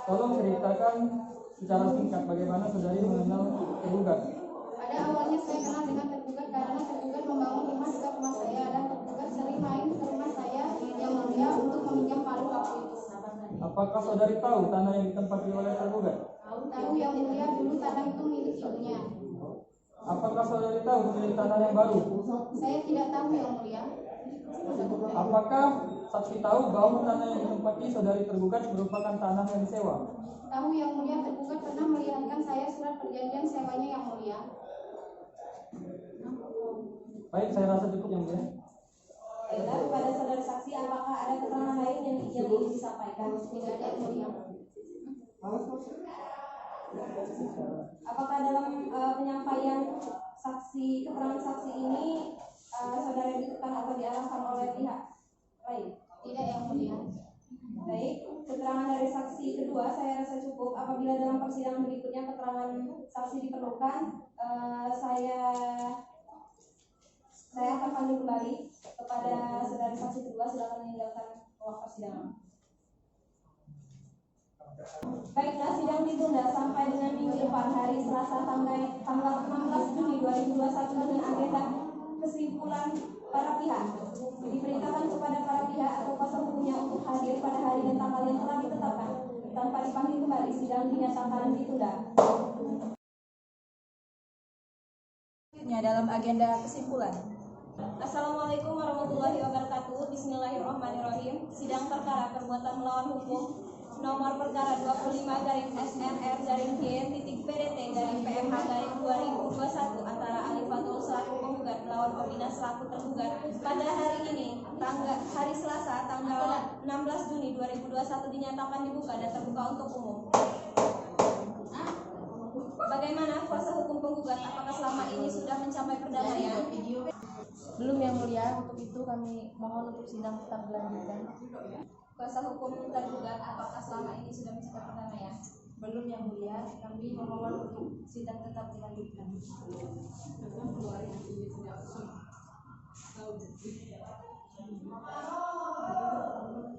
Tolong ceritakan secara singkat bagaimana saudari mengenal tergugat. Pada awalnya saya kenal dengan tergugat karena tergugat membangun rumah dekat rumah saya dan tergugat sering main ke rumah saya yang mulia untuk meminjam palu waktu itu. Apakah saudari tahu tanah yang ditempati oleh tergugat? Tahu yang mulia, dulu tanah itu milik ibunya. Apakah saudari tahu pemilik tanah yang baru? Saya tidak tahu yang mulia. Apakah saksi tahu bahwa tanah yang ditempati saudari tergugat merupakan tanah yang disewa? Tahu yang mulia, tergugat pernah melihatkan saya surat perjanjian sewanya yang mulia. Baik, saya rasa cukup yang mulia. Baiklah, kepada saudara saksi, apakah ada keterangan lain yang ingin disampaikan? Tidak ada yang mulia. Apakah dalam penyampaian keterangan saksi ini saudara ditekan atau diarahkan oleh pihak lain? Tidak yang mulia. Baik, keterangan dari saksi kedua saya rasa cukup. Apabila dalam persidangan berikutnya keterangan saksi diperlukan, saya akan panggil kembali kepada saudara saksi kedua. Silakan meninggalkan ruang persidangan. Baiklah, sidang ditunda sampai dengan minggu depan hari Selasa tanggal 16 Juni 2021 dengan agenda kesimpulan para pihak. Diperintahkan kepada para pihak atau kuasa hukumnya untuk hadir pada hari dan tanggal yang telah ditetapkan. Tanpa dipanggil kembali, sidang dinyatakan ditunda. Selanjutnya dalam agenda kesimpulan. Assalamualaikum warahmatullahi wabarakatuh. Bismillahirrahmanirrahim. Sidang perkara perbuatan melawan hukum nomor perkara 25/SNR-G.PDT-PMH-2021 antara Ali Fatul selaku penggugat melawan Opina selaku tergugat pada hari ini hari Selasa tanggal 16 Juni 2021 dinyatakan dibuka dan terbuka untuk umum. Bagaimana kuasa hukum penggugat? Apakah selama ini sudah mencapai perdamaian? Belum yang mulia, untuk itu kami mohon untuk sidang tetap dilanjutkan. Kuasa hukum tergugat, apakah selama ini sudah mencapai perdamaian? Belum yang mulia, kami memohon untuk sidang tetap dilanjutkan.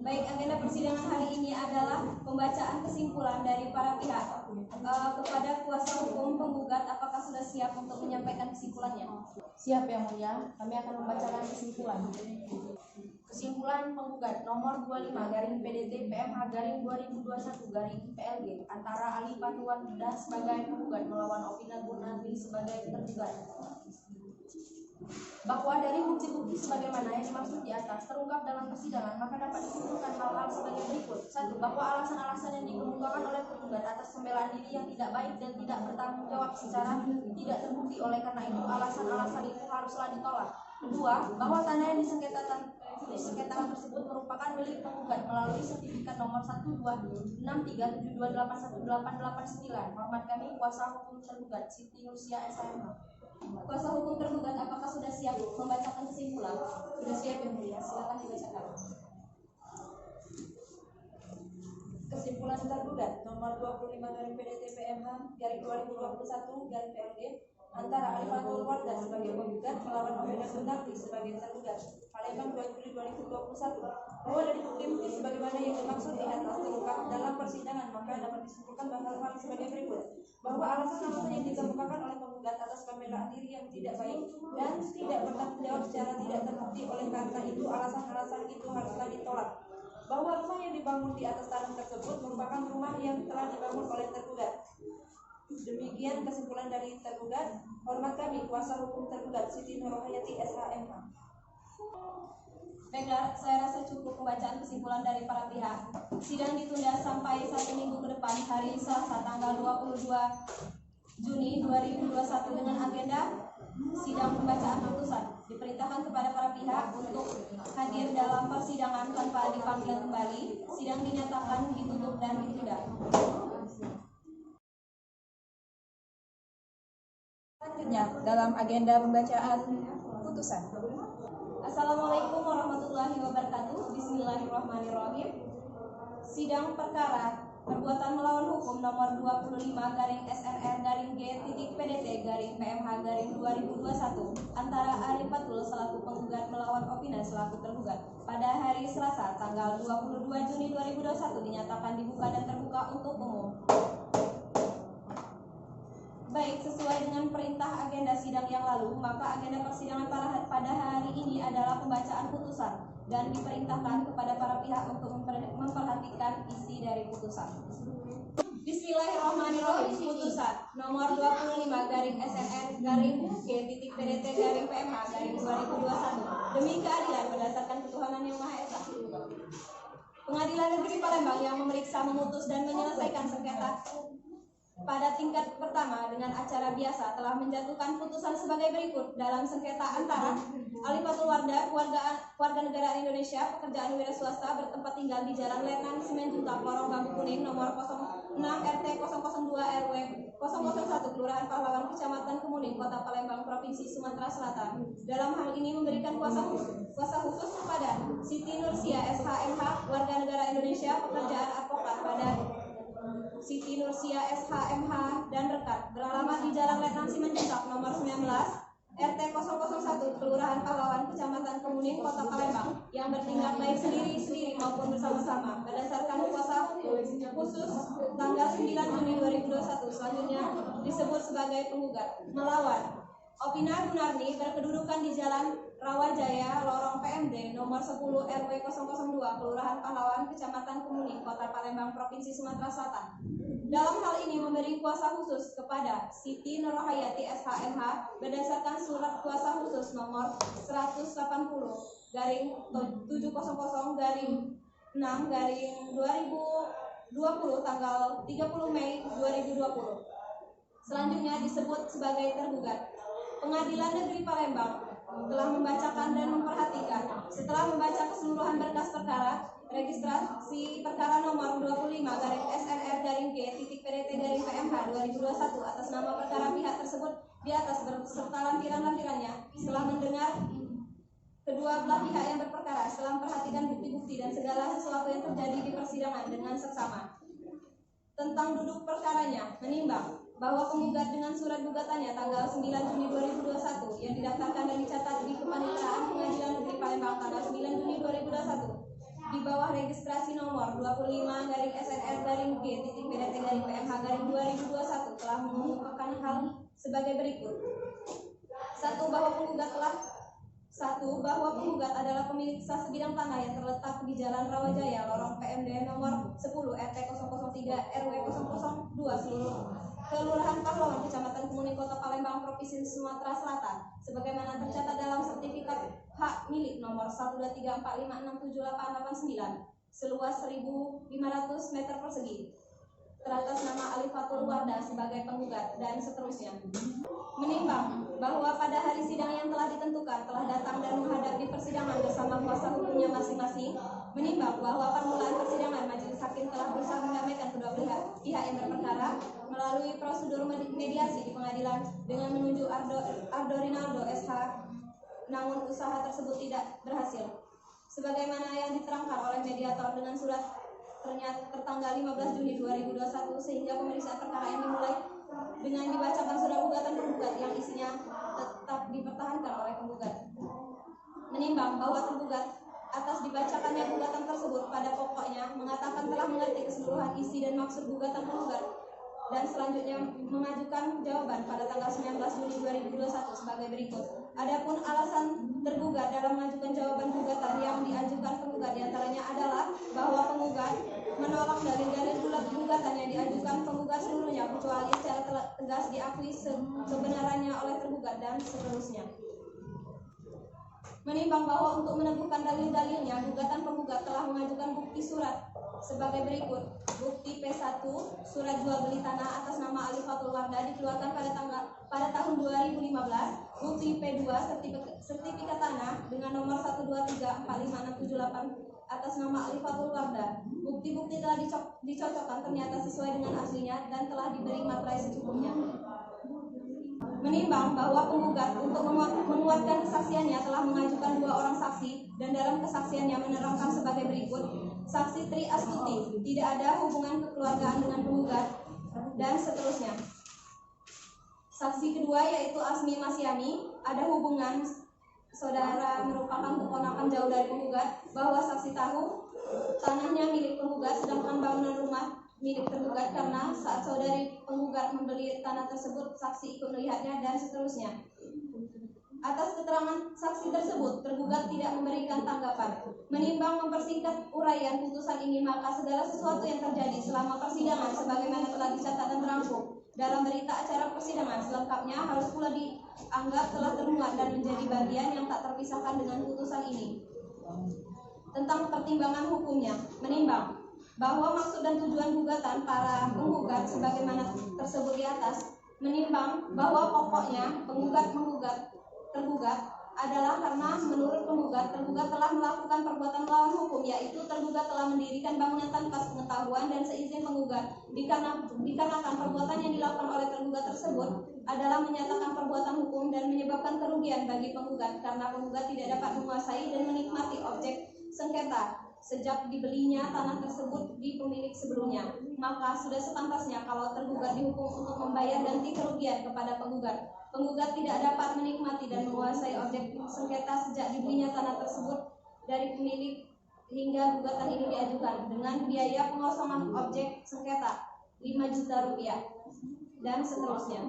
Baik, agenda persidangan hari ini adalah pembacaan kesimpulan dari para pihak. Kepada kuasa hukum penggugat, apakah sudah siap untuk menyampaikan kesimpulannya? Siap yang mulia, kami akan membacakan kesimpulan. Kesimpulan penggugat nomor 25/PDT-PMH-2021-PLG antara Ali Panduan sebagai penggugat melawan Opina Gunadli sebagai tergugat. Bahwa dari bukti-bukti sebagaimana yang dimaksud di atas terungkap dalam persidangan, maka dapat disimpulkan hal-hal sebagai berikut. 1. Bahwa alasan-alasan yang dikemukakan oleh tergugat atas pembelaan diri yang tidak baik dan tidak bertanggung jawab secara tidak terbukti, oleh karena itu alasan-alasan itu haruslah ditolak. 2. Bahwa tanah yang disengketakan tersebut merupakan milik penggugat melalui sertifikat nomor 12367281889. Hormat kami, kuasa hukum tergugat Siti Nursia SHMH. Kuasa hukum tergugat, apakah sudah siap membacakan kesimpulan? Sudah siap yang mulia, Silakan dibacakan. Kesimpulan tergugat nomor 25/PDT-PMH-2021-PLG antara Ali Fatul Wardah sebagai penggugat melawan Opina Gunadli sebagai tergugat. Palembang 2 Juli 2021. Bahwa dari bukti-bukti sebagaimana yang dimaksud di atas terungkap dalam persidangan, maka dapat disimpulkan hal-hal sebagai berikut. Bahwa alasan-alasan yang dikemukakan oleh penggugat atas pembelaan diri yang tidak baik dan tidak bertanggung jawab secara tidak terbukti, oleh karena itu alasan-alasan itu haruslah ditolak. Bahwa rumah yang dibangun di atas tanah tersebut merupakan rumah yang telah dibangun oleh tergugat. Demikian kesimpulan dari tergugat. Hormat kami, kuasa hukum tergugat Siti Nurhayati SHMH. Baiklah, saya rasa cukup pembacaan kesimpulan dari para pihak. Sidang ditunda sampai 1 minggu ke depan, hari Selasa tanggal 22 Juni 2021 dengan agenda sidang pembacaan putusan. Diperintahkan kepada para pihak untuk hadir dalam persidangan tanpa dipanggil kembali. Sidang dinyatakan ditutup dan ditunda. Selanjutnya dalam agenda pembacaan putusan. Assalamualaikum warahmatullahi wabarakatuh. Bismillahirrahmanirrahim. Sidang perkara perbuatan melawan hukum nomor 25/SNR-G.PDT PMH-2021 antara Arif Fatul selaku penggugat melawan Opina selaku tergugat pada hari Selasa tanggal 22 Juni 2021 dinyatakan dibuka dan terbuka untuk umum. Baik, sesuai dengan perintah agenda sidang yang lalu, maka agenda persidangan pada hari ini adalah pembacaan putusan dan diperintahkan kepada para pihak untuk memperhatikan isi dari putusan. Bismillahirrahmanirrahim. Putusan nomor 25/SNR/G.PDT/PMH/2021 demi keadilan berdasarkan ketuhanan yang Maha Esa. Pengadilan Negeri Palembang yang memeriksa, memutus dan menyelesaikan sengketa pada tingkat pertama dengan acara biasa telah menjatuhkan putusan sebagai berikut dalam sengketa antara Arif Fatul Wardah, warga negara Indonesia, pekerjaan wira swasta bertempat tinggal di Jalan Letnan Simenjuntak, Lorong Bambu Kuning, nomor 06 RT 002 RW 001, Kelurahan Pahlawan, Kecamatan Kemuning, Kota Palembang, Provinsi Sumatera Selatan. Dalam hal ini memberikan kuasa khusus kepada Siti Nursia SHMH, warga negara Indonesia, pekerjaan advokat pada Siti Nursia SHMH dan rekat beralamat di Jalan Letnan Simenjuntak nomor 19 RT 001 Kelurahan Pahlawan Kecamatan Kemuning Kota Palembang yang bertindak baik sendiri-sendiri maupun bersama-sama berdasarkan kuasa khusus tanggal 9 Juni 2021 selanjutnya disebut sebagai penggugat melawan Opina Gunarni berkedudukan di Jalan Rawajaya, Lorong PMD nomor 10 RW 002 Kelurahan Pahlawan Kecamatan Kemuning Kota Palembang Provinsi Sumatera Selatan. Dalam hal ini memberi kuasa khusus kepada Siti Nurhayati SHMH berdasarkan surat kuasa khusus nomor 180/700/6/2020 tanggal 30 Mei 2020. Selanjutnya disebut sebagai tergugat. Pengadilan Negeri Palembang telah membacakan dan memperhatikan setelah membaca keseluruhan berkas perkara registrasi perkara nomor 25/SNR/G.PDT/PMH/2021 atas nama perkara pihak tersebut di atas beserta lampiran-lampirannya. Setelah mendengar kedua belah pihak yang berperkara, setelah memperhatikan bukti-bukti dan segala sesuatu yang terjadi di persidangan dengan seksama tentang duduk perkaranya, menimbang bahwa penggugat dengan surat gugatannya tanggal 9 Juni 2021 yang didaftarkan dan dicatat di Kepaniteraan Pengadilan Negeri Palembang tanggal 9 Juni 2021 di bawah registrasi nomor 25/SNR/G.PDT/PMH/2021 telah mengungkapkan hal sebagai berikut. 1. Bahwa penggugat adalah pemilik sah sebidang tanah yang terletak di Jalan Rawajaya, Lorong PMD nomor 10 RT 003 RW 002 Kelurahan Pahlawan, Kecamatan Kemuning, Kota Palembang, Provinsi Sumatera Selatan, sebagaimana tercatat dalam sertifikat hak milik nomor 12345678889 seluas 1.500 meter persegi teratas nama Arif Fatul Wardah sebagai penggugat dan seterusnya. Menimbang bahwa pada hari sidang yang telah ditentukan telah datang dan menghadap di persidangan bersama kuasa hukumnya masing-masing. Menimbang bahwa permulaan persidangan majelis hakim telah berusaha mendamaikan kedua pihak yang berperkara melalui prosedur mediasi di pengadilan dengan menunjuk Ardo Rinaldo SH, namun usaha tersebut tidak berhasil. Sebagaimana yang diterangkan oleh mediator dengan surat tertanggal 15 Juni 2021 sehingga pemeriksaan perkara yang dimulai dengan dibacakan surat gugatan penggugat yang isinya tetap dipertahankan oleh penggugat. Menimbang bahwa tergugat atas dibacakannya gugatan tersebut pada pokoknya mengatakan telah mengerti keseluruhan isi dan maksud gugatan penggugat dan selanjutnya mengajukan jawaban pada tanggal 19 Juni 2021 sebagai berikut. Adapun alasan tergugat dalam mengajukan jawaban gugatan yang diajukan penggugat diantaranya adalah bahwa penggugat menolak dalil-dalil gugatan yang diajukan penggugat seluruhnya kecuali secara tegas diakui kebenarannya oleh tergugat dan seterusnya. Menimbang bahwa untuk meneguhkan dalil-dalilnya, gugatan penggugat telah mengajukan bukti surat sebagai berikut. Bukti P1, surat jual beli tanah atas nama Arif Fatul Wardah dikeluarkan pada tahun 2015. Bukti P2, sertifikat tanah dengan nomor 123456788 atas nama Arif Fatul Wardah. Bukti-bukti telah dicocokkan ternyata sesuai dengan aslinya dan telah diberi materai secukupnya. Menimbang bahwa penggugat untuk menguatkan kesaksiannya telah mengajukan 2 orang saksi dan dalam kesaksiannya menerangkan sebagai berikut. Saksi Tri Astuti tidak ada hubungan kekeluargaan dengan penggugat dan seterusnya. Saksi kedua yaitu Asmi Masyami, ada hubungan saudara merupakan keponakan jauh dari penggugat, bahwa saksi tahu tanahnya milik penggugat sedangkan bangunan rumah milik tergugat karena saat saudari penggugat membeli tanah tersebut saksi ikut melihatnya dan seterusnya. Atas keterangan saksi tersebut, tergugat tidak memberikan tanggapan. Menimbang mempersingkat uraian putusan ini, maka segala sesuatu yang terjadi selama persidangan sebagaimana telah dicatat dan terangkum dalam berita acara persidangan selengkapnya harus pula dianggap telah termuat dan menjadi bagian yang tak terpisahkan dengan putusan ini. Tentang pertimbangan hukumnya, menimbang bahwa maksud dan tujuan gugatan para penggugat sebagaimana tersebut di atas, menimbang bahwa pokoknya tergugat adalah karena menurut penggugat, tergugat telah melakukan perbuatan melawan hukum, yaitu tergugat telah mendirikan bangunan tanpa pengetahuan dan seizin penggugat. Dikarenakan perbuatan yang dilakukan oleh tergugat tersebut adalah menyatakan perbuatan hukum dan menyebabkan kerugian bagi penggugat karena penggugat tidak dapat menguasai dan menikmati objek sengketa sejak dibelinya tanah tersebut di pemilik sebelumnya, maka sudah sepantasnya kalau tergugat dihukum untuk membayar ganti kerugian kepada penggugat. Penggugat tidak dapat menikmati dan menguasai objek sengketa sejak dibelinya tanah tersebut dari pemilik hingga gugatan ini diajukan dengan biaya pengosongan objek sengketa 5 juta rupiah dan seterusnya.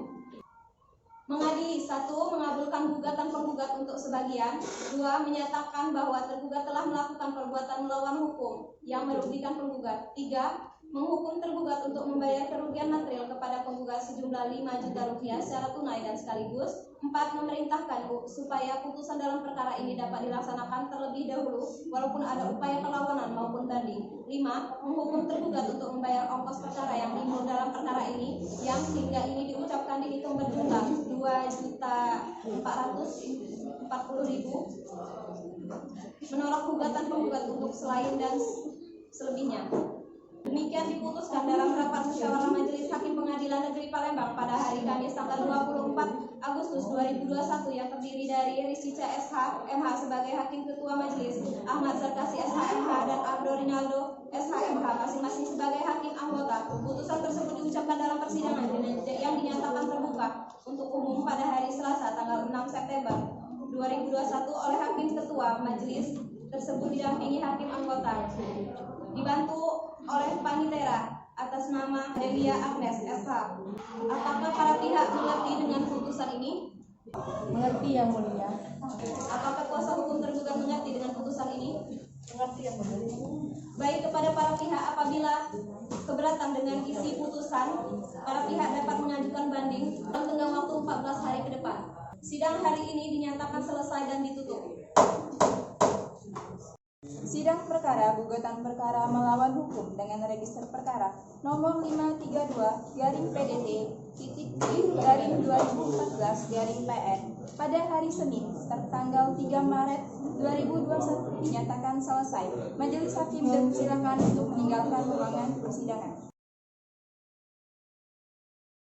Mengadili, 1. Mengabulkan gugatan penggugat untuk sebagian. 2. Menyatakan bahwa tergugat telah melakukan perbuatan melawan hukum yang merugikan penggugat. 3. Menghukum tergugat untuk membayar kerugian material kepada penggugat sejumlah 5 juta rupiah secara tunai dan sekaligus. 4. Memerintahkan supaya putusan dalam perkara ini dapat dilaksanakan terlebih dahulu walaupun ada upaya perlawanan maupun banding. 5. Menghukum tergugat untuk membayar ongkos perkara yang timbul dalam perkara ini yang hingga ini diucapkan dihitung berjumlah 2.440.000. Menolak gugatan penggugat untuk selain dan selebihnya. Demikian diputuskan dalam rapat musyawarah Majelis Hakim Pengadilan Negeri Palembang pada hari Kamis tanggal 24 Agustus 2021 yang terdiri dari Risica SH MH sebagai Hakim Ketua Majelis, Ahmad Zarkasi SH MH dan Ardo Rinaldo SH MH masing-masing sebagai Hakim Anggota. Putusan tersebut diucapkan dalam persidangan yang dinyatakan terbuka untuk umum pada hari Selasa tanggal 6 September 2021 oleh Hakim Ketua Majelis tersebut didampingi Hakim Anggota, dibantu oleh Panitera atas nama Delia Agnes SH. Apakah para pihak mengerti dengan putusan ini? Mengerti yang mulia. Apakah kuasa hukum tergugat mengerti dengan putusan ini? Mengerti yang mulia. Baik, kepada para pihak apabila keberatan dengan isi putusan, para pihak dapat mengajukan banding dalam tenggang waktu 14 hari ke depan. Sidang hari ini dinyatakan selesai dan ditutup. Sidang perkara gugatan perkara melawan hukum dengan register perkara nomor 532/PDT-2014/PN pada hari Senin tertanggal 3 Maret 2021 dinyatakan selesai. Majelis Hakim dipersilakan untuk meninggalkan ruangan persidangan.